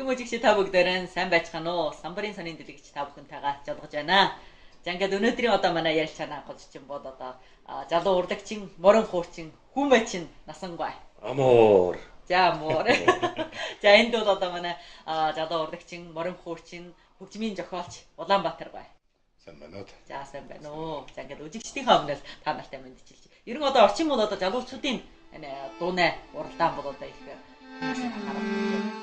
Өргөн үжигч та бүгдээрэн сайн байцгаана уу? Самбарын сонин дэлгэц та бүхэнтэйгээ жолгож байна. За ингээд өнөөдрийн одоо манай ярилцж байгаа голч чинь бол одоо залуу урлагчин, морин хуурчин, хүмэчин насангай. Амор. За амор. За энд бол одоо манай залуу урлагчин, морин хуурчин, хөгжмийн зохиолч Улаанбаатар бай. Сайн байна уу? За сайн байна уу. За ингээд үжигчдийн өмнөөс та нартай мэдчилж. Ер нь одоо орчин бол одоо залуучуудын дуунай уралдаан бол одоо их харагдаж.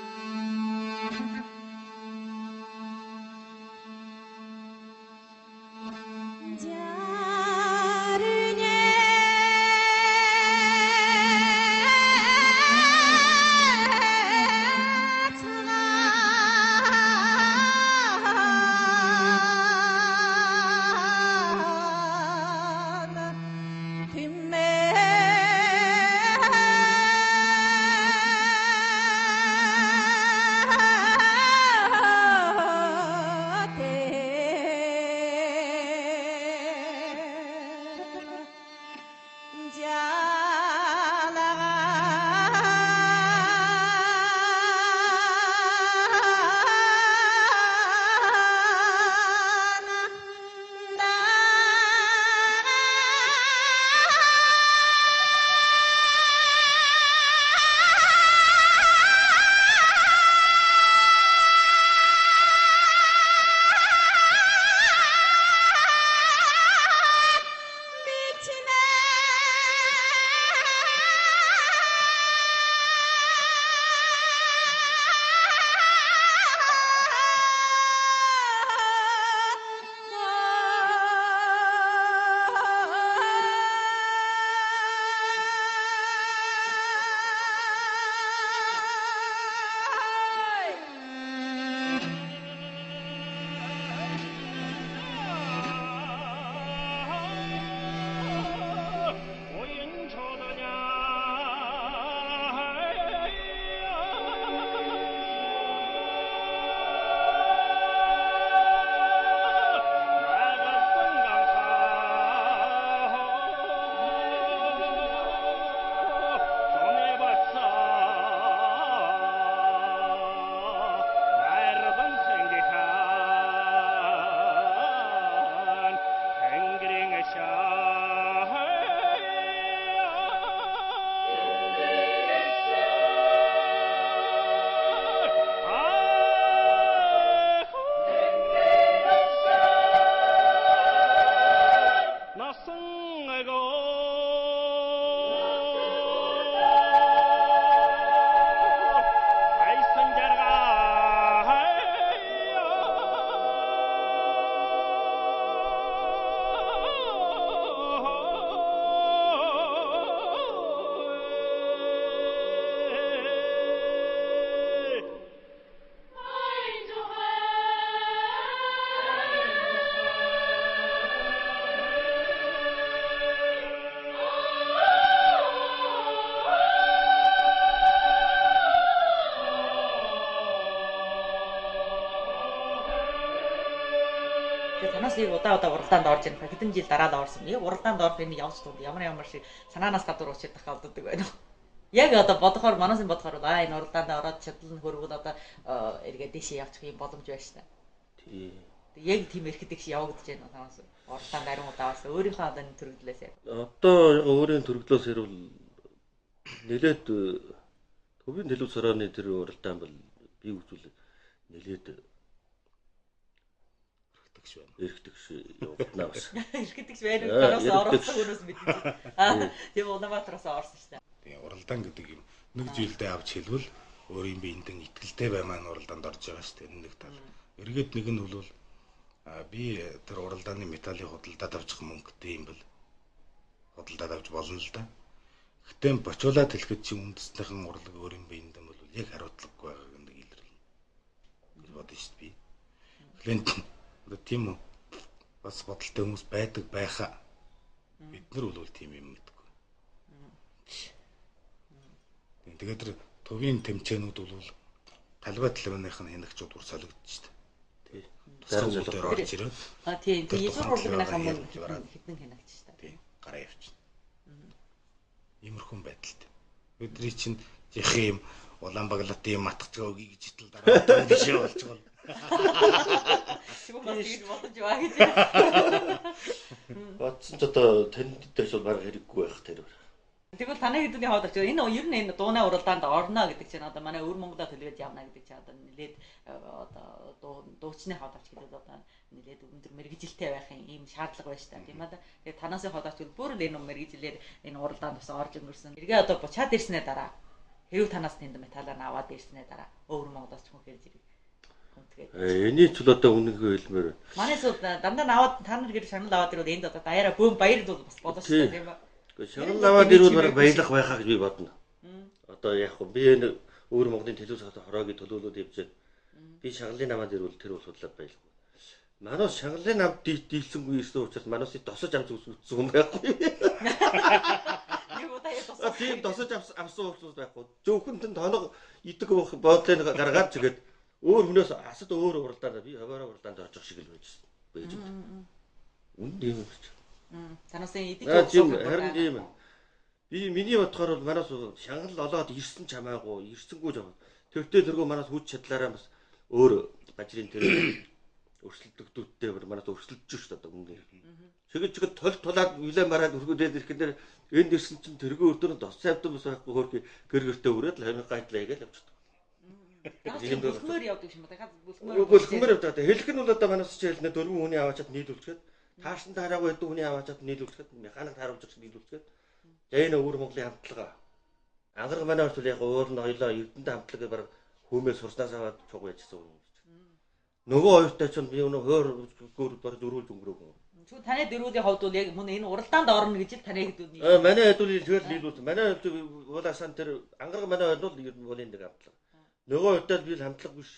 Танаас нэг удаа уралдаанд орж ирэх хэдэн жил дараа л орсон. Яг уралдаанд орох энэ явж тунд ямар шиг санаанаас гадуур уучрах хавддаг байна. Яг одоо бодохоор манайсын бодохоор энэ уралдаанд ороод чадлан хөрвөл одоо эргээ дэшээ явчих юм боломж байна шнэ. Тий. Яг тийм эрхэдэг шиг явагдаж байна танаас. Уралдаанд ариун удаа орсон. Өөрийнхөө одоо энэ төрөлдлөөс яг. Одоо өөрийн төрөлдлөөс хэрвэл нэлээд төвийн төлөв сараны тэр уралдаан бол бий үзүүлэг нэлээд эргэдэгш явагдана бас. Эргэдэгш байна. Танаас орсон хүнээс мэдээ. Тийм Улаанбаатараас орсон шүү дээ. Тийм уралдаан гэдэг юм нэг жилдээ авч хэлбэл өөрийн биендээ итгэлтэй баймаа уралдаанд орж байгаа шүү дээ. Нэг тал. Эргээд нэг нь бол би тэр уралдааны металлын худалдаад авчих мөнгөтэй юм бэл худалдаад авч болно л да. Гэхдээ бочуулаад хэлэхэд чи үндэснийхэн урлаг өөрийн биендээ бол яг хариуцлагагүй байгааг нэг илэрхийлнэ. гэж бодсон шүү дээ би. Клиент тийм үү бас бодолтой хүмүүс байдаг байхаа. Бид нар бол тийм юм мэдгүй. Тэгээд тэр төвийн тэмцээнүүд бол талбай талбайных нь хянагчуд бүр солигдсон шүү дээ. Тий. Зарим зүйл орж ирээд. Тийм. Ежүүр урлагийнхаа мөн хэдэн хянагч шүү дээ. Тий. Гараа явчихна. Иймэрхүү байдалтай. Бидний чинь жих юм Улаанбаатарын матгацгаа өгье гэж итэл дараа бишээ болж байгаа. Чигөө бас ингэж бодож байгаа гэж. Бодсон ч одоо танд дээр ч бол баг хэрэггүй байх тэр. Тэгвэл танай хэдүүний хаваад очив. Энэ ер нь энэ дуунаа уралдаанд орно гэдэг чинь одоо манай өвөр Монголоо төлөвлөж явна гэдэг чинь одоо нэлээд одоо дуучны хаваад авч гэдэг одоо нэлээд өндөр мэрэгжилтэй байхын ийм шаардлага байна шүү дээ. Тийм аа. Тэгээд танаас хаваад авч бүр энэ мэрэгжилээр энэ уралдаанд бас орж өнгөрсөн. Эргээ одоо бучаад ирснээр дараа хэрэг танаас тэнд металаар аваад ирснээр дараа өвөр Монголоос ч хүн хэрж ирэх. Эний ч л одоо үнэнгүй хэлмээр. Манай сууд дандаа наваад та нар гэр шагнал аваад ирвэл энд одоо даяараа бөөм баярд бол бас болоо шүү дээ. Тийм аа. Шагнал аваад ирвэл бараг баялах байхаа гэж би бодно. Одоо яг хөө би энэ өвөр Монголын телевиз хороогийн төлөөлөлд явж би шагналын намаад ирвэл тэр бол судлаад баялах. Манайс шагналын намд дийлсэнгүй ирсэн учраас манайс досож авч үзсэн хүн байхгүй. Тийм досож авсан хүмүүс байхгүй. Зөвхөн тэнд хоног идэг бодлыг гаргаад чигээд өөр хүнээс асад өөр уралдаанд би хаваараа уралдаанд орж шиг л байж байна. Үнд юм байна. Танаас идэж харин ийм. Би миний бодохоор бол манайс шагнал олоод ирсэн ч хамаагүй, ирсэнгүй ч хамаагүй. Тэртээ тэргөө манайс хүч чадлаараа бас өөр бажрын тэр өрсөлдөгдүүдтэй манайс өрсөлдөж шүү дээ одоо үнээр. Чигэд тол тулаад үлээ мараад өргөдөөд ирэхээр энд ирсэн чинь тэргөө өдөр дос цавдан бас байхгүй хөрхи гэр гэртээ өрөөд л хамиг гайдлаа гэж явчихдаг. Бүлхмээр явдаг юм байна. Бүлхмээр явдаг. Хэлэх нь бол одоо манайс ч хэлнэ дөрвөн хүний аваачаад нийлүүлчихэд таашин таараагүй хэдэн хүний аваачаад нийлүүлчихэд механик тааруулж нийлүүлчихэд за энэ өвөр Монголын хамтлага ангараг манай орчвол яг өөр нь хоёлоо эрдэнэ хамтлагыг баг хүмээс сурснаас аваад чуг яжсан юм гэж. Нөгөө хоёртай ч би өнөө хойр гөр баг дөрвөл өнгөрөөг. Чү таны дөрвөлийн хувьд бол яг мөн энэ уралдаанд орно гэж л таны хэдүүд нь. Манай хэдүүл тэгэл нийлүүлсэн. Манай уулаасан тэр ангараг манай бол ер нь болын нэг хамтлага. Нөгөө хоёртай би л хамтлага биш.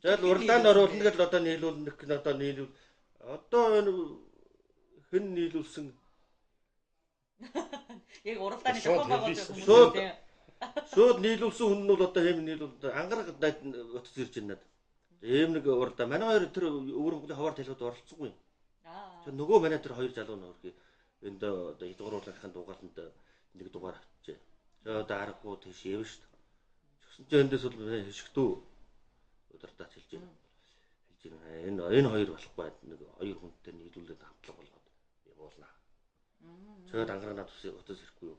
Тэгэл уралдаанд оруулна гэж одоо нийлүүлнэх нь одоо нийлүүл одоо энэ хэн нийлүүлсэн яг уралдааны зохион байгуулалт хүмүүс тийм. Шууд нийлүүлсэн хүн нь бол одоо хэм нийлүүл ангараг утас ирж байна. Ийм нэг уралдаа манай хоёр тэр өвөр Монголын хавар талхад оролцсонгүй. Тэр нөгөө манай тэр хоёр залуу нөрхий энд одоо эдгууруулахын дугаалтанд нэг дугаар авчижээ. За одоо аргагүй тийш явна шүү дээ. Тэгсэн чинь эндээс бол хишгтүү удирдах хэлж байна. Энэ хоёр болохгүй нэг хоёр хүнтэй нийлүүлээд хамтлаг болгоод явуулнаа. Чөд ангарагнаа утас ирэхгүй юу?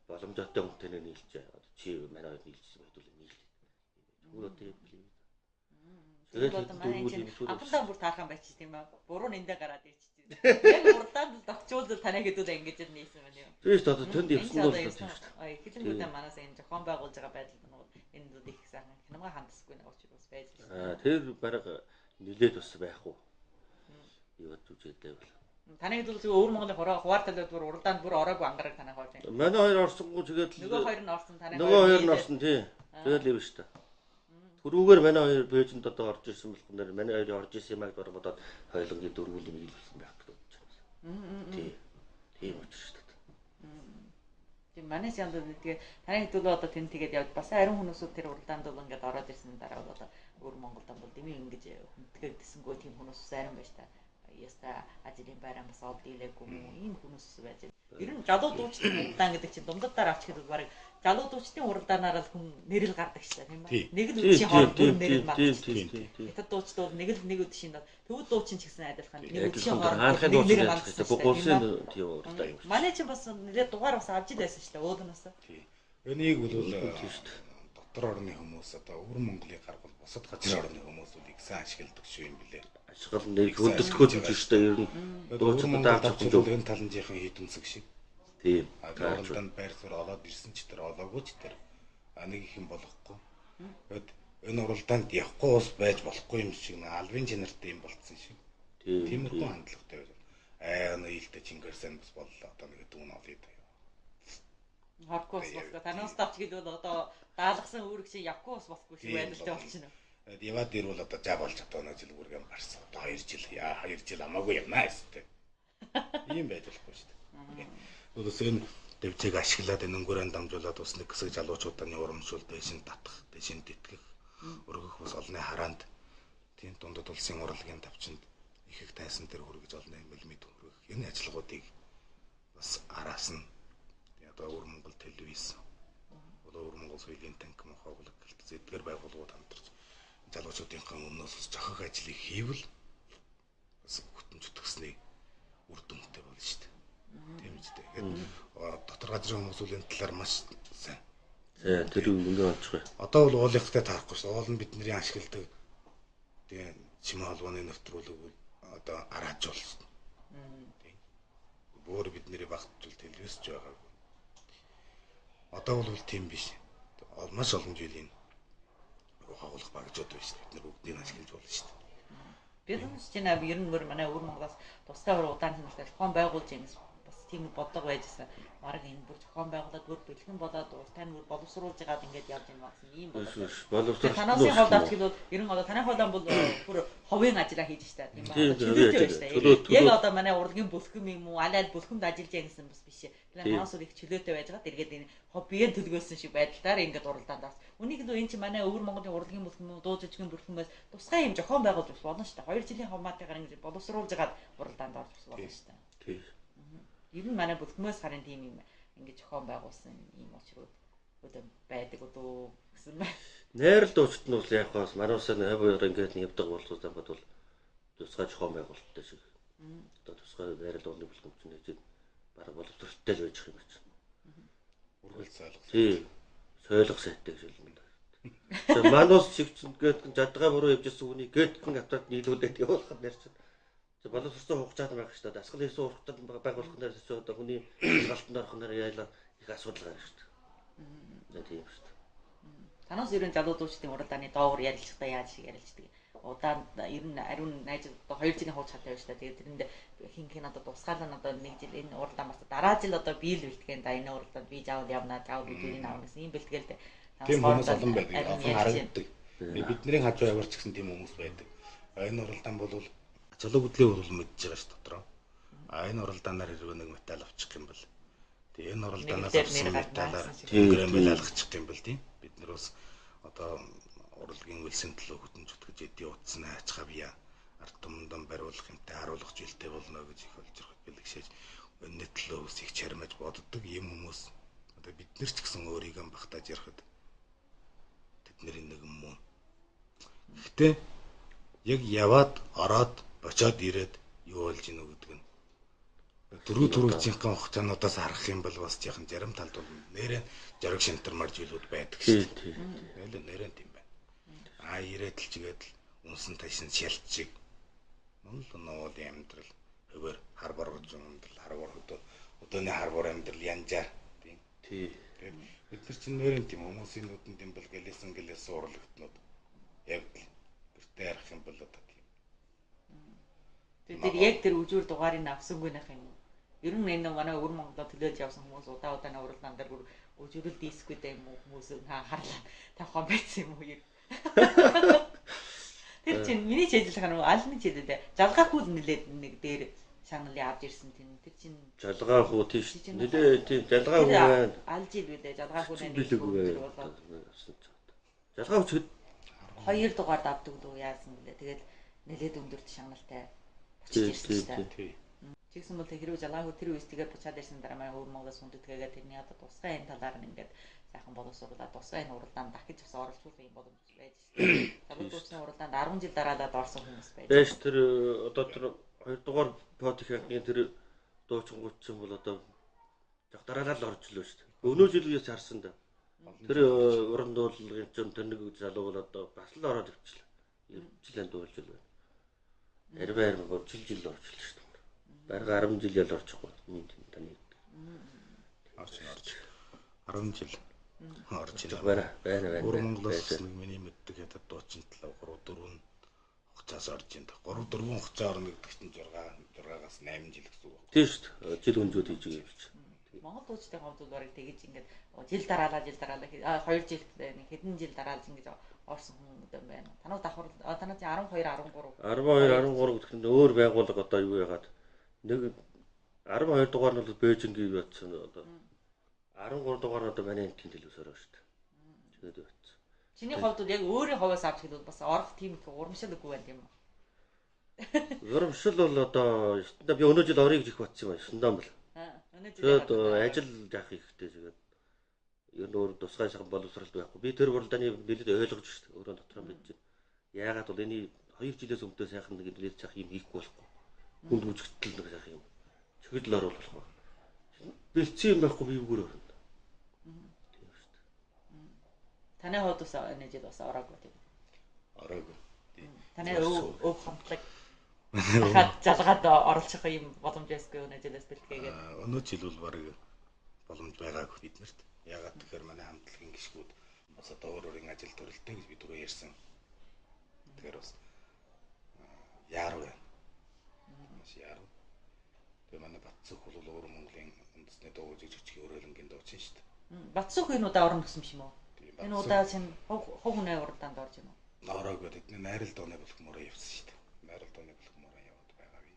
Боломжтой хүнтэй нийлжээ. Чи манай хоёр нийлжсэн байдгүй нийлээ. Тэгвэл тийм. Тэгээд апандаа бүр таархан байчих тийм ээ. Буруу нэндээ гараад ирчихсэн. Яг уралдаанд тогтчуулж танай хэдүүд ингэж нээсэн байна юм. Тийм шүү дээ. Тэнд явсан бол тийм шүү дээ. Хэлэнгүүдээ манаас энэ зохион байгуулж байгаа байдал нь энэ зүйл их сайн хямга хандсахгүй нэг учраас байж байна. Тэр бараг нилээд бас байх уу? Юу гэж үзээд байвал. Таны хэдүүл зөв өвөр Монголын хуваар талууд бүр уралдаанд бүр ороогүй ангараг танай хооч. Манай хоёр орсонгүй тэгээд нөгөө хоёр нь орсон танай. Нөгөө хоёр нь орсон тий. Тэгээд л юм шүү дээ. Түрүүгээр манай хоёр бэжэнд одоо орж ирсэн болох нэр манай хоёр орж ирсэн юм аа гэж бодоод хойлонгийн дөрвөлийн нийлүүлсэн байх гэж бодож байна. Тий. Тийм учраас шүү дээ. Тийм манай санд тэгээ таны хэдүүл одоо тэнд тэгээд явд бас ариун хүмүүсүүд тэр уралдаанд бол ингээд ороод ирсэн дараа бол одоо өвөр Монголд бол дэмий ингэж хүндгээд гисэнгөө тийм хүмүүс ариун байж та. Яста ажлын байран бас ол дийлээгүй ийм хүмүүс байж байна. Ер нь залуу дуучдын уралдаан гэдэг чинь дундадаар авч гэдэг баг залуу дуучдын уралдаанаар л хүн нэрэл гардаг шээ тийм ээ. Нэг л үдшийн хооронд бүр нэрэл мартчихсан. Хятад дуучдууд нэг л нэг үдшийн төвд дуучин ч гэсэн адилхан нэг үдшийн хооронд нэрэл мартчихсан. Бугуулсан тийм уралдаан юм. Манай чинь бас нэлээд дугаар бас авч ил байсан шүү дээ уулнаас. Энийг бол дотор орны хүмүүс одоо өвөр Монголын гаргал бусад газрын орны хүмүүс үл их сайн ашигладаг шүү юм билээ. Ашиглал нэр хөндлөлтгөө юм шүү дээ ер нь. Дуучдад авч энэ таланжийнхан хитэмсэг шиг. Тийм. Оролдонд байр суурь олоод ирсэн ч тэр олоогүй ч тэр нэг их юм болохгүй. Тэгэд энэ уралдаанд явахгүй ус байж болохгүй юм шиг нэг албан чанартай юм болцсон шиг. Тиймэрхүү хандлагатай байл. Энэ илтэ чингэрсэн бас боллоо одоо нэг дүүн олъё даа. Харахгүй бас танаас тавч гэдэг бол одоо даалгасан үүрэг чи явахгүй бас болохгүй шиг байдалтай болчихно. Яваад ирвэл одоо жаа болж одоо нэг жил үргэн гарсан. Одоо 2 жил 2 жил хамаагүй явнаа гэстэй. Ийм байж болохгүй шүү дээ. Өөрөөс энэ дэвжээг ашиглаад энэ өнгөрөөнд дамжуулаад бас нэг хэсэг залуучуудын урамшуул дэшин татах, дэшин тэтгэх, өргөх бас олны хараанд тийм дундад улсын урлагийн тавчинд их их тайсан тэр хүргэж олны мэлмид хүргэх. Энэ ажиллагуудыг бас араас нь одоо өвөр Монгол телевиз одоо Өвөр Монгол соёлын танк мохоглог гэлтс эдгээр байгууллагууд хамтарч залуучуудынхаа өмнөөс зохих ажлыг хийвэл бас хөтөнч утгасны үр дүнтэй болно шүү дээ. Тийм үстэй. Тэгэхээр дотор газрын хүмүүсийн талаар маш сайн. Тэр үнгээ олчих бай. Одоо бол уулынхтай таарахгүй шүү. Уул нь бидний ашигладаг тийм чимээ холбооны нэвтрүүлэг бол одоо арааж болсон. Тийм. Бүр бидний багтжул телевизч байгаа. Одоо бол тийм биш. Маш олон жилийн хавлах багжууд байна шүү. Бид нар бүгдийг ашиглаж болно шүү. Бизнес чинь ер нь манай Өвөр Монголоос тусгай удаан хэмжээтэй зохион байгуулж юмс бас тийм бодлого байжсэн. Мараг энэ бүр зохион байгуулаад бүр бэлгэн болоод уртаа нь боловсруулж яагаад ингэж явж байна гэсэн ийм бодлого. Танасын хавлаач гэвэл ер нь одоо таны хавлаан бол бүр ховын ажиллаа хийж штэ тийм байна. Чөлөөтэй байна штэ. Яг одоо манай урлагийн бүлхэм юм уу аль аль бүлхэнд ажиллаж байгаа гэсэн бас биш. Тэгэхээр танаас их чөлөөтэй байж байгаа. Тэргээд энэ хоббигийн төлгөөсөн шиг байдлаар ингэж уралдаанд орсон. Үнийг л энэ чи манай Өвөр Монголын урлагийн бүлхэм үү дуу жижигэн бүлхэмээс тусгай юм зохион байгуулж болно штэ. 2 жилийн хавмаатайгаар ингэж боловсруулж яагаад уралдаанд орж болно штэ. Тийм. Ер нь манай бүлхмээс харын тийм юм ингэж зохион байгуулсан ийм очрууд өдөө байдаг уу гэсэн байна. Найрал дуучид нь бол яг бас манайсаа хавьяар ингээд явдаг болцоотой бод бол тусгай зохион байгуулалттай шиг. Одоо тусгай найрал дууны бүлхэм чинь нэг бараг боловсролтой л байж байгаа юм чинь. Үргэлж сойлох. Тийм. Сойлох сайтай гэж хэлнэ. Тэгээ манус шиг чинь гээд жадгаа буруу явжсэн хүний гэдгэн автаад нийлүүлээд явуулахад нэр чинь. Тэгээ боловсролтой хугацаанд байх шүү дээ. Асгал хийсэн урагтад байгуулах нэр чинь одоо хүний галтанд орох нэр яалаа их асуудал гарна шүү дээ. Тийм шүү дээ. Танаас ерөн залуудуудын уралдааны доогуур ярилцлагаа яаж ярилцдаг? Удаан ер нь ариун найз одоо 2 жилийн хугацаатай байна шүү дээ. Тэгээд тэрэнд хин одоо тусгаал нь одоо 1 жил энэ уралдаан бас дараа жил одоо биел бэлтгэн да энэ уралдаанд би заавал явна, заавал бидний аавна гэсэн ийм бэлтгэлтэй. Тийм хүмүүс олон байдаг. Олон харагддаг. Бидний хажуу яварч гэсэн тийм хүмүүс байдаг. Энэ уралдаан бол цолог хөдлийн бол мэдж байгаа ш дотроо. Энэ уралдаанаар хэрвээ нэг металл авчих юм бол тэгээ энэ уралдаанаас авсан металлаар грэм алгачих юм бол тийм бид нар бас одоо урлагийн үлсэн төлөө хөтөн зүтгэж эдийн утасны хайцгаа бия ард түмэндэн бариулах юмтай харуулах жилтэй болно гэж их олж ирэх бэлгшээж өнөө төлөө ус их чармаж боддог юм хүмүүс одоо бид нар ч гэсэн өөрийгөө багтааж ярихад тэдний нэг юм уу. Гэтэ яг яваад ороод бочоод ирээд юу болж ийнө гэдэг нь түрүүцийнхэн хугацаануудаас харах юм бол бас яхан зарим талд бол нэрэн жаргал шинтармар жилүүд байдаг шүү дээ. Тэгэл нэрэн тийм байна. Ирээд л чигээд л унсан ташин шалчиг. Монгол нуулийн амьдрал хөвөр харбор амьдрал харбор өдөөний харбор амьдрал янжаар тийм. Тэгээд бид нар чинь нэрэн тийм хүмүүсийн нүдэнд юм бол гэлээс урлагтнууд яг л гэртээ харах юм бол одоо тийм. Тэгээд яг тэр үжүүр дугаарыг авсангүй нах юм. Ер нь энэ манай Өвөр Монголоо төлөөлж явсан хүмүүс удааны уралдаан дээр үжүүрэл дисквэдэ юм уу хүмүүс харлаа тавхан байсан юм уу юу. Тэр чинь миний чийлэх нь алны чийлэлээ жалгаа хүүл нэлээд нэг дээр шаналын авч ирсэн тийм тэр чинь жалгаа хүү тийш нэлээ тийм жалгаа хүү байна. Алж ил үлээ жалгаа хүү нэг болоод жалгаа хүү 2 дугаард авдаг дөө яасан гэлээ тэгэл нэлээд өндөрт шаналтай очиж ирсэн тийм. Чигсэн бол хэрвээ жалгаа хүү тэр үстийгээ буцаад ирсэн дараа манай Өвөр Монголоос хүндэтгээгээ тэрний одоо тусгай энэ талаар нь ингээд сайхан боловсруулаад тусгай энэ уралдаанд дахиж бас оролцуулах юм боломж байж шээ. Залуучуудын уралдаанд 10 жил дараалаад орсон хүмүүс байж. Тэш тэр одоо тэр 2 дугаар подикийн тэр дуучингуудсан бол одоо яг дараалал орж илөө шүү дээ. Өнөө жилээс харсан да. Тэр уран дуулалын чинь тэр нэг залуу бол одоо бас л ороод өвчлээ. Жилийн дуулж л байна. Арваар жил орж илээ шүү дээ. Бараг 10 жил ял орчихгүй. Таны. Орж 10 жил. Орж байна. Өвөр Монголоос нэг миний мэддэг ядад дуучин талаа 3 4 хугацаас орж ин. 3 4 хугацаа орно гэдэг чинь 6-аас 8 жил гэсэн үг. Тийм шүү дээ. Жил өнзөөд хийж байгаа юм чи. Монгол дуучтай хамт бол барыг тэгэж ингээд жил дараалал 2 жил нэг хэдэн жил дараалж ингэж орсон хүмүүс байна. Танаа давхар танаа 12 13 гэх нь өөр байгууллага одоо юу яагаад нэг 12 дугаар нь бол Бээжингийн явцсан одоо 13 дугаар нь одоо манай энтийн телевизээр байна шүү дээ. Тэгээд явцсан. Чиний хувьд яг өөрийн хувьас авч хэлвэл бас орох тийм их урамшил үгүй байна тийм үү? Урамшил бол одоо би өнөө жил орыг жих батсан юм байна. Шиндаа бол. Тэгээд ажил яах ихтэй тэгээд Ер нь өөр тусгай шахам боловсралт байхгүй. Би тэр уралдааны нэлээд ойлгож шүү дээ. Өөрөө дотроо мэдэж байна. Яагаад бол энэ 2 жилээс өмнө сайхан нэг нэлээд цах юм хийхгүй болохгүй. Хүнд үзэгдэл нэг сайхан юм. Чиглэл оруулах болохгүй. Бэлцсэн юм байхгүй би үгээр өрөнд. Тийм шүү дээ. Таны хувьд бас энэ жил бас ороогүй тийм. Ороогүй. Таны өв хамтлаг дахиад жалгаад оролцох юм боломж байсан өнөө жилээс бэлтгээгээд. Өнөө жил бол барыг боломж байгаагүй биднэрт. Ягаад тэгэхээр манай хамтлагийн гишгүүд бас одоо өөрийн ажил төрөлтэй гэж би түрүү ярьсан. Тэгэхээр бас яаруу байна. Маш яаруу. Тэгээ манай Батцөх бол өөр Монголын үндэсний дуу жижигчгийн өрөөлөнгийн дуучин шүү дээ. Батцөх энэ удаа орно гэсэн юм уу? Энэ удаа чинь хог үнэ уралдаанд орж байна уу? Ороогүй тэдний найрал дууны бүлгмөрөө явсан шүү дээ. Найрал дууны бүлгмөрөө яваад байгаа би.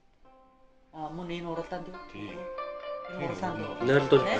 Мөн энэ уралдаанд юу? Тийм. Энэ уралдаанд Найрал дуу бай.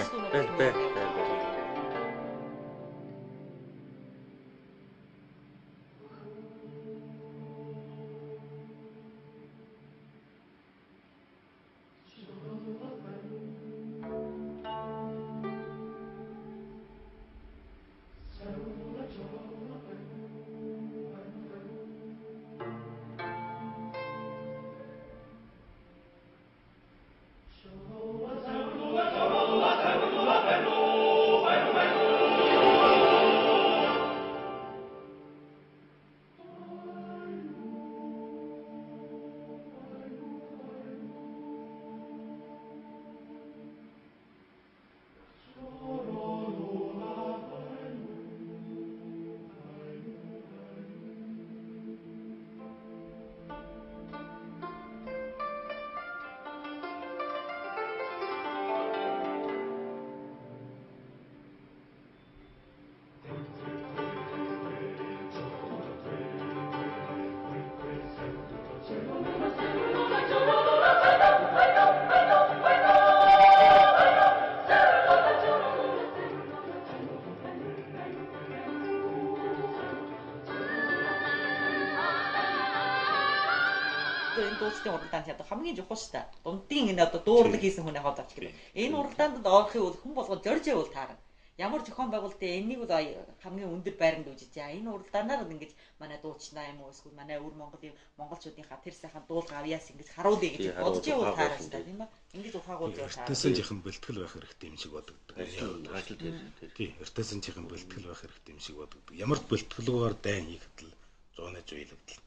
Энэ дууцлын уралдаанд ядах хамгийн чухал шүү дээ. Дундын энэ одоо дуурлаг хийсэн хүнээ хол авчих гэдэг. Энэ уралдаанд орохын бол хүн болгон зорж явал таарна. Ямар зохион байгуулалтын энийг бол хамгийн өндөр байранд үжиж яа. Энэ уралдаанаар ингэж манай дуучнаа юм уу эсвэл манай өвөр монголчуудынхаа тэр сайхан дуулга авьяас ингэж харуулъя гэж бодож явал таарна шүү дээ. Тийм ба? Ингэж ухаагуул явал таарна. Эртээсэн жихэн бэлтгэл байх хэрэгтэй юм шиг бодогддог. Ажил дээр. Тий, эртээсэн жихэн бэлтгэл байх хэрэгтэй юм шиг бодогддог. Ямар ч бэлтгэлгээр дайн хийгдэл 100-аж уйлагдал.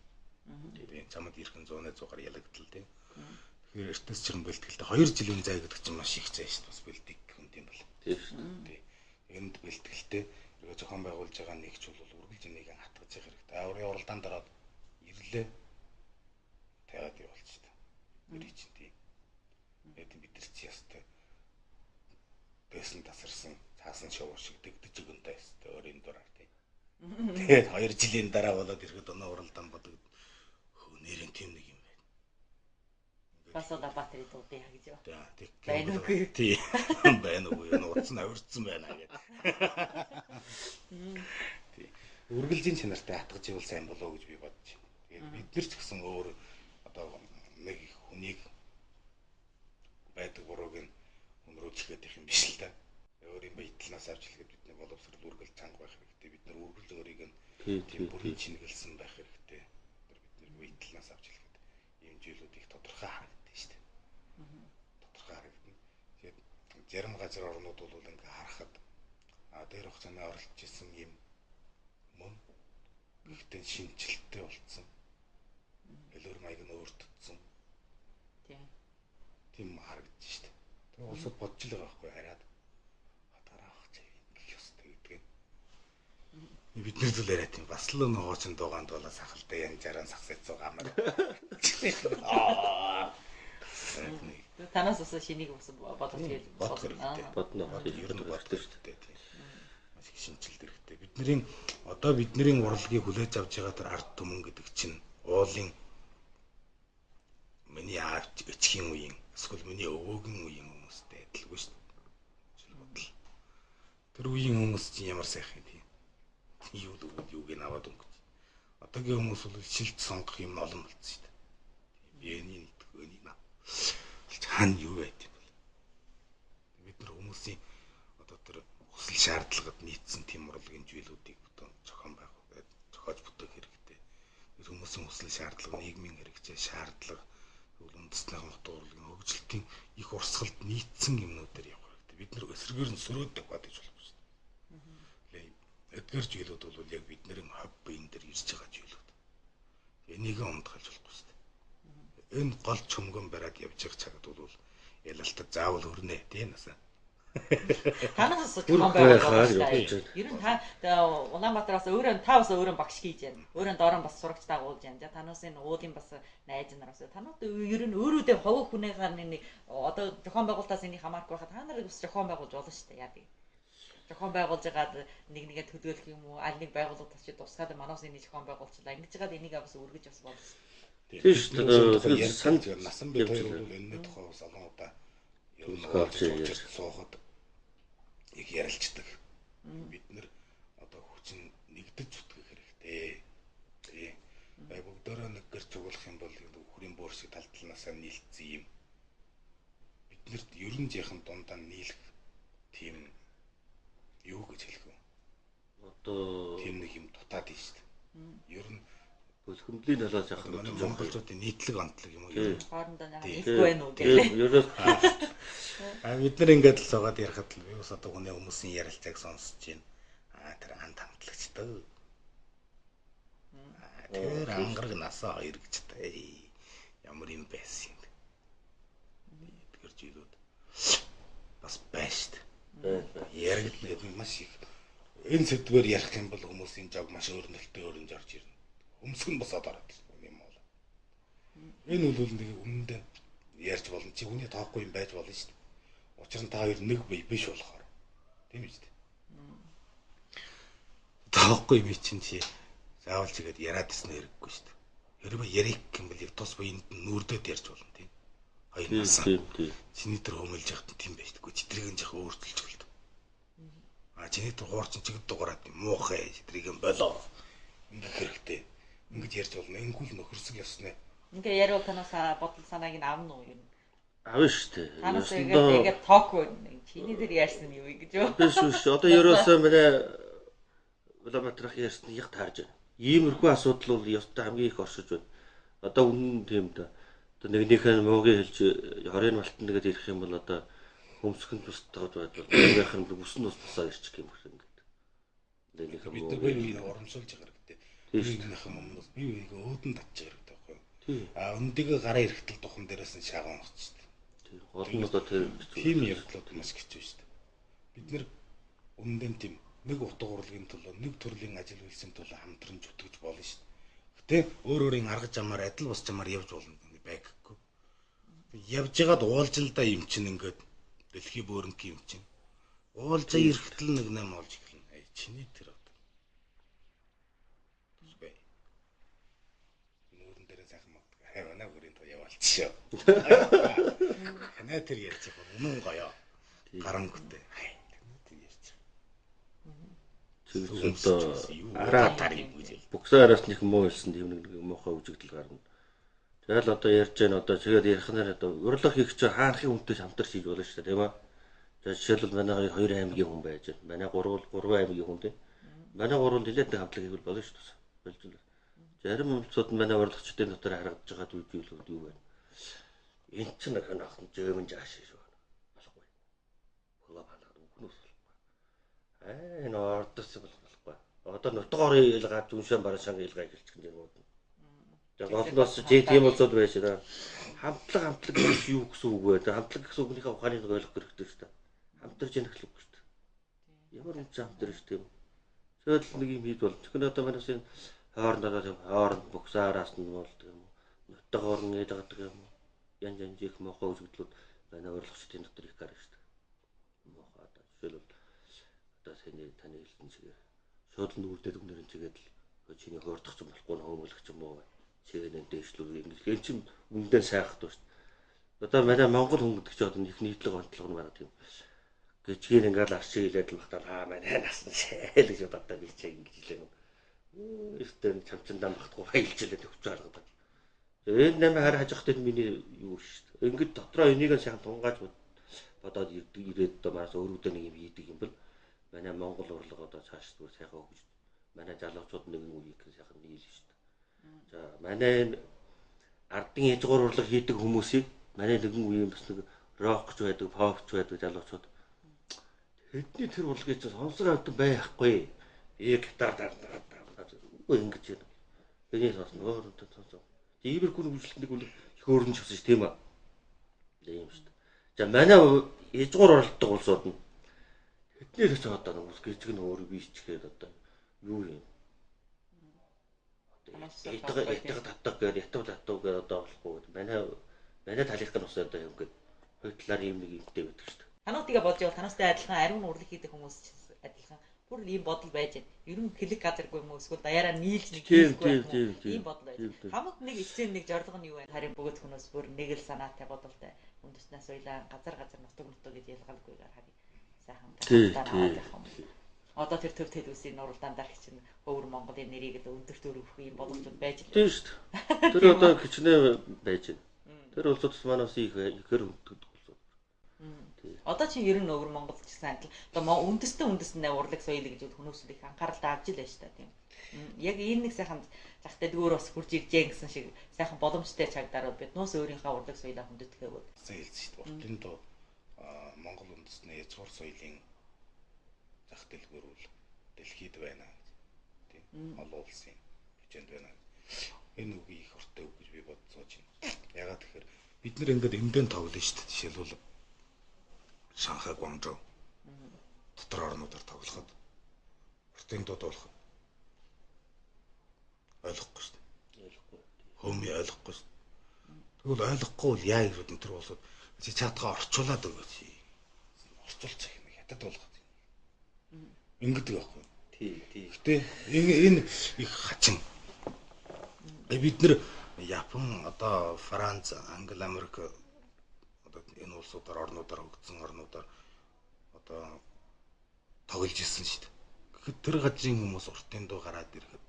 Тийм чамд ирхэн 100-аар ялагдал тийм. Тэгэхээр эртээс жихэн бэлтгэлтэй 2 жилийн зай гэдэг чинь маш их зай шүү дээ. Бас бэлтгийг хүнд юм бол. Тийм. Энд бэлтгэлтэй ерөө зохион байгуулж байгаа нэгч бол үргэлж энийг хатгаж явах хэрэгтэй. Өөрийн уралдаанд ороод ирлээ. Тавиад явуулж та. Ирэх чинь тийм. Тэгээд бид нар чи ястай. Бэсэн тасарсан цаасан шоу шиг дэгдэж өгөнтэй ястай өөрийн дураар тийм. Тэгээд 2 жилийн дараа болоод ирэхэд оноо уралдаан бодог. Нэрийн тийм нэг юм байна. Басода батаре дуудъя гэж юу. Тийм. Байна уу? Тийм. Байна уу? Нууцсан авирцсан байна гэдэг. Тийм. Үргэлжийн чанартай хатгаж ивэл сайн болоо гэж би бодож байна. Тэгээд бид нар ч гэсэн өөр одоо нэг хүнийг байдаг бурууг нь өнрөөжлөхөд их юм биш л да. Өөрийн баятлаас авч хэлгээд бидний боловсрол үргэлж чанга байх хэрэгтэй. Бид нар үргэлж өөрийг нь тийм бүрийн чингэлсэн байх хэрэгтэй. Баятлаас авч хэлэхэд ийм зүйлүүд их тодорхой харагддаг шүү дээ. Тодорхой харагдана. Тэгээд зарим газар орнууд бол ингээ харахад дээр хугацааны оролцож исэн юм мөн гэхдээ шинжилттэй болцсон. Элөр маяг нь өөртөдсөн. Тийм харагдаж шүү дээ. Тэгээд улсад бодж л байгаа байхгүй хараад хатгарах чив гэх ёстой гэдэг. Бид нар зүйл яриад тийм бас л нөө хоочин дуугаанд болоо сахалтай ян жаран сагсаж байгаа маа. Танаас ус шинийг ус бодож ийл бодно. Ер нь боддог шүү дээ тийм. Маш их шинжилт хэрэгтэй. Бидний урлагийг хүлээж авч байгаа тэр ард түмэн гэдэг чинь уулын миний аавч эцгийн үеийн эсвэл миний өвөөгийн үеийн хүмүүстэй адилгүй шүү дээ. Тэр үеийн хүмүүс чинь ямар сайхан тийм. Юуг нь аваад өнгөж. Одоогийн хүмүүс бол шилж сонгох юм олон болсон шүү дээ. Биений нэгтгэний наа. Хаана юу байд юм бол. Бид нар хүмүүсийн одоо тэр хүсэл шаардлагад шаардлага тэгвэл үндэсний хамт урлагийн хөгжилтийн их урсгалд нийцсэн юмнууд дээр явах хэрэгтэй. Бид нэр эсрэгээр нь сөрөөдөг бат гэж болох шүү дээ. Эдгээр зүйлүүд бол яг бидний хоб биен дээр ирж байгаа зүйлүүд. Энийг ондохолж болохгүй шүү дээ. Энэ гол чөмгөн бариад явж байгаа цагт бол ялалтад заавал өрнө тийм насаа. Танаас зохион байгуулалт. Ер нь та Улаанбаатараас өөрөө та бас өөрөө багш хийж байна. Өөрөө доорон бас сурагч дагуулж байна. Танаас энэ уулын бас найз нараас танууд ер нь өөрөөдөө ховог хүнийхээ нэг одоо зохион байгуулалтаас энийг хамаарахгүй байхад та нарыг бас зохион байгуулж болно шүү дээ. Яа гэдэг. Зохион байгуулж байгаад нэг нэгэ төлөөлөх юм уу? Аль нэг байгууллага тасч тусгаад манаас энийг зохион байгуулчлаа. Ингэж жагаад энийг бас өргөж бас болно. Тийм шүү дээ. Санд насан бид хоёр бол энэ тухай бас олон удаа ер нь олж суухад их ярилцдаг. Бид нэр одоо хүчин нэгдэж зүтгэх хэрэгтэй. Тийм. Бүгдээрээ нэг гэр цуглах юм бол хүрийн бөөр шиг талдалнаасаа нийлцсэн юм. Биднэрт ерөн жихэн дундаа нийлэх тийм юу гэж хэлэх вэ? Одоо тийм нэг юм дутаад байна шүү дээ. Ер нь хөндлөлийн талаас яах вэ? Монголчуудын нийтлэг онцлог юм уу? Хоорондоо нийлэхгүй байх уу гэх. Бид нар ингээд л суугаад ярихад л би бас одоо хүмүүсийн ярилцааг сонсож байна. Тэр анд хамтлагчтай. Тэр ангараг насаа хоёр гэж та ямар юм байсан юм. Эдгээр зүйлүүд бас байна шүү дээ. Яригд маш их энэ сэдвээр ярих юм бол хүмүүсийн жог маш өөрнөлтөй өрнж орж ирнэ. Өмсгөн босоод ороод юм бол. Энэ бол нэг өмнөд ярьж болно. Чи хүний тоохгүй юм байж болно шүү дээ. Учир нь та хоёр нэг бие биш болохоор. Тийм үү? Тоохгүй би чинь чи заавал чигээд яриад ирсэн хэрэггүй шүү дээ. Хэрвээ ярих юм бол тус буйнд нүрдэд ярьж болно тийм. Хоёр насаа. Чиний тэр хөмөлж яхад тийм байж дэггүй. Читрийг нь жах өөрчилж гэлд. Чиний тэр хуурчин чигд дугаараад муухай читрийг нь болоо. Ингэх хэрэгтэй. Ингэж ярьж болно. Энгүүл нөхөрсөг ёсноо. Ингээ яриул танаас бодол санааг нь авна уу юм? Авна шүү дээ. Танаас ингээд тоохгүй чиний дээр яарсан юм гэж юу? Биш шүү. Одоо ерөөсөө манай Улаанбаатарх ярьсан яг таарж байна. Иймэрхүү асуудал бол ёстой хамгийн их оршиж байна. Одоо үнэн тийм да. Одоо нэгнийхээ муугийн хэлж хорийн малтан нэгэд ирэх юм бол одоо хөмсгөн тустаад байдвал нөгөөх нь бүсэн тусаа ирчих юм шиг ингээд. Бид нар бие урамшуулж байгаа хэрэгтэй. Нэгнийхээ өмнөөс бие биеийг өөдөн татчих хэрэгтэй байхгүй юу? Өндөгөө гараа ирэхтэл духан дээрээс нь шааган очиж. Тийм. Гол нь одоо тийм явдлууд маш хэцүү шүү дээ. Бид нэр өмнөд нь тийм нэг утга урлагийн төлөө нэг төрлийн ажил үйлсийн төлөө хамтран зүтгэж болно шүү дээ. Гэтэ өөр өөрийн арга замаар адил бус замаар явж болно байггүй. Явж байгаад уулзалдаа юм чинь ингээд дэлхий бөөрөнг юм чинь. Уулзаа ирэхтэл нэг нэм олж эхэлнэ. Чиний тэр одоо. Тусбай. Нүүрэн дээр сайхан магдаг. Хаваа бүрийн то яваалчихё. Ханаа тэр ярьж байгаа үнэн гоёо. Гарангуйтай. Тэгвэл араа тарих бүгсээ араас нэг муу хэлсэн тийм нэг муухай үжигдэл гарна. Тэгэл одоо ярьж байна одоо тэгээд ярих нэр одоо урилга хийх чинь хаанхын хүнтэй хамтарч хийж болно шүү дээ тийм ээ. За жишээлбэл манай 2 аймгийн хүн байж байна. Манай 3 аймгийн хүн тийм. Манай 3 нэлээд нэг хамтлаг хийвэл болно шүү дээ. Болжул. Зарим хүмүүсд манай урилгачдын дотор харагдаж байгаа зүйлүүд юу вэ? Энд чинь нэг ханаах нь жөөмөн жааш шүү. Болохгүй. Хөлөө балаад үгнүүс болохгүй. Энэ ордос болохгүй. Одоо нутгаар илгаад зүншэн бараа шанга илгаа хэлчих юм даа. За голноос тийм болцоод байж байгаа. Хамтлаг гэж юу гэсэн үг вэ? Хамтлаг гэсэн үгнийхээ ухааныг ойлгох хэрэгтэй шүү дээ. Хамтарч яах л үг шүү дээ. Ямар юм ч хамтарч тийм. Тэгэл нэг юм хийж бол. Тэгэхээр одоо манайс энэ хооронд буксаараас нь болдог юм уу? Нутгаар нь яадаг юм уу? Янж их мохоо үзэгдлүүд манай урилгачдын дотор их гарна шүү дээ. Мохоо одоо жишээлбэл одоо таны хэлсэн чигээр шууд нүрдэд өгнөрөн чигээд л чиний хоордох юм болохгүй нөмөлөх юм уу? Чигээр дээшлүүр ингэж энэ чинь үндэн сайхах шүү дээ. Одоо манай Монгол хүн гэдэг чинь одоо их нийтлэг онцлог нь байна тийм. Гэчгээр ингээл арчиг хилээд л багтаа манай насан шээл гэж бодоод би чи ингэж хэлээ. Өстөн чамчандаа багтахгүй хайлжлээд өгч байгаа. Энэ нэмэ хараа хажихтай миний юу шүү дээ. Ингээд дотроо энийг сайхан тунгааж бодоод ирээд одоо маш өөрөөдөө нэг юм хийдэг юм бол манай Монгол урлаг одоо цааш зүгээр сайхан өгч манай залуучууд нэг үеийг сайхан нийлнэ шүү дээ. За манай ардын язгуур урлаг хийдэг хүмүүсийг манай нэгэн үеийн бас нэг рок ч байдаг, pop ч байдаг залуучууд. Тэдний тэр урлагийг ч сонсох авдаг байхгүй. Гитар үгүй ингэж юм. Энийг сонсно өөрөндөө сонсоо. Иймэр хүн үйлчлэлтнийг үл их өөрнөж авсан ш тийм аа. Тийм шүү дээ. За манай язгуур уралдаг улсууд нь тэднээс ч одоо нэг ус гэрчг нь өөрөө биечгээд одоо юу юм. Ятаг татдаг гэдэг одоо болохгүй. Манай талийнх нь ус одоо юм гээд хоёр талаар юм нэг юмтэй байдаг шүү дээ. Тануудыгаа бодож явал танастай адилхан ариун урлаг хийдэг хүмүүс ч адилхан бүр ийм бодол байж байна. Ер нь клик газаргүй юм уу эсвэл даяараа нийлж нэг хийхгүй ийм бодол байж. Хамаг нэг эцсийн нэг зорилго нь юу вэ? Харин бүгд хүмүүс бүр нэг л санаатай бодолтой. Үндэснээс уйлаа газар нутаг гэж ялгалгүйгээр харин сайхан. Одоо тэр төв телевизийн уралдаандар чинь өвөр Монголын нэрийг л өндөрт өргөх юм боломжууд байж л. Тийм шүү дээ. Тэр одоо хичнээн байж байна. Тэр улсуудс манаас ихээр хүнддэг улсууд. Одоо чи ер нь өвөр Монголд ч гэсэн адил. Одоо үндэстэн урлаг соёл гэж хүмүүсүүд их анхааралтай авч ил байж та тийм. Яг энэ нэг сайхан захтай дөөр бас хурж иржээ гэсэн шиг сайхан боломжтой чагдарууд бид нуус өөрийнхөө урлаг соёлоо хүндэтгээгүүд. Хэлсэн шүү дээ. Уртын доо Монгол үндэстний язгуур соёлын зах дэлгүүр бол дэлхийд байна гэж тийм олон улсын хэмжээнд байна. Энэ үгийг их урттай үг гэж би бодсооч байна. Ягаад тэгэхээр бид нэр ингээд эмдэн тоглоно шүү дээ. Жишээлбэл Шанхай, Гуанчжоу дотор орнуудаар тоглоход уртын дууд болох ойлгохгүй шүү дээ. Хөөми ойлгохгүй шүү дээ. Тэгвэл ойлгохгүй бол яа гэж бодсон тэр улсууд чи чатгаа орчуулад өгөөч. Орчуулчих юм хятад болгох. Ингэдэг байхгүй. Тийм. Гэтэ энэ их хачин. Бид нэр Япон, одоо Франц, Англи, Америк одоо энэ улсуудаар орнуудаар хөгжсөн орнуудаар одоо тоглож ирсэн шүү дээ. Гэхэд тэр газрын хүмүүс уртын дуу гараад ирэхэд,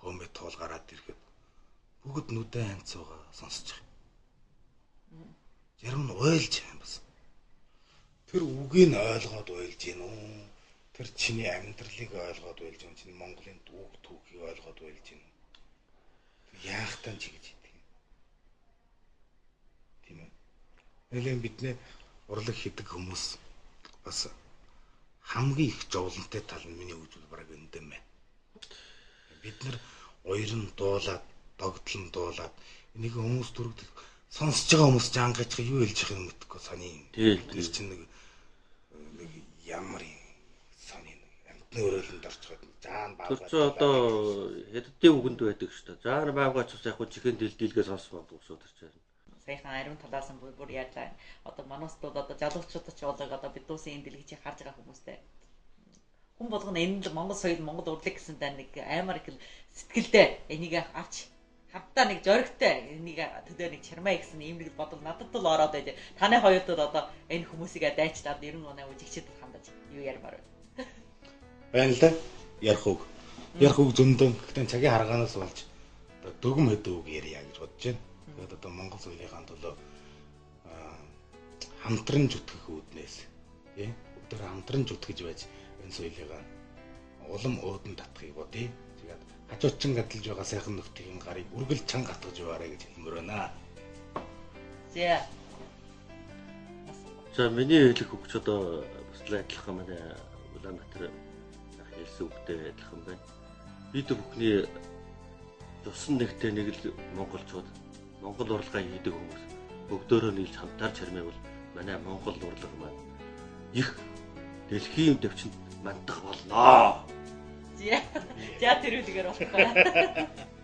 хөөмэ тоол гараад ирэхэд бүгд нүдэн ханцуугаа сонсож байгаа. Зарим нь ойлж байгаа юм бас. Тэр үгийг нь ойлгоод ойлж гин үү? Тэр чиний амьдралыг ойлгоод байлж байна. Чиний Монголын дүүг түүхийг ойлгоод байлж байна. Яах тань чи гэж хэлдэг юм. Тийм ээ. Нэлээд бидний урлаг хийдэг хүмүүс бас хамгийн их зовлонтой тал нь миний үзэл бараг эндэн байна. Бид нар уярн дуулаад, догтлон дуулаад энийг хүмүүс дүргдэг сонсож байгаа хүмүүс ч ангаж юу хэлж байгааг нь мэдэхгүй сони юм. Тэр чинь нэг ямар юм нөрөөлөнд орцгоод заан баавгаа. Тэр одоо хэддийн үгэнд байдаг шүү дээ. Заан баавгаач бас яг чихэн дэлдэлгээ сонсох болов уу тэр чинь. Сайхан ариун талаас нь бүр яалаа. Одоо манастууд одоо залуучуудад ч болоо одоо бид дуусын энэ дэлгэцийг харж байгаа хүмүүстэй. Хүн болгоно энэ Монгол соёл, Монгол урлаг гэсэн даа нэг амар их сэтгэлдээ энийг авч хамтаа нэг зоригтой энийг төдөө нэг чармаа гэсэн ийм нэг бодол надад л ороод байж. Таны хоёртод одоо энэ хүмүүсийг дайчлаад 98 үжигчэд хандаж юу ярмаар байна. Байна л да. Ярих үг зөндөн. Гэхдээ цагийн харгаанаас болж одоо дөгөм хэдэн үг ярья гэж бодож байна. Тэгээд одоо Монгол соёлынхаа төлөө хамтран зүтгэх үүднээс тийм өдөр хамтран зүтгэж байж энэ соёлыгаа улам өөдөн татахыг бодъё. Тэгээд хажуучин гадалж байгаа сайхан нөхдийн гарыг үргэлж чанга гатгаж яваарэ гэж хэлмээр байна. За миний хэлэх үг ч одоо бас л адилхан манай Улаанбаатар хэлсэн үгтэй адилхан байна. Бид бүхний тусан нэгтэй нэг л монголчууд Монгол урлагаа хийдэг хүмүүс бүгдөөрөө нийлж хамтаар чармайвал манай Монгол урлаг маань их дэлхийн төвчөнд мандах болноо. За тэр үгээр болохгүй.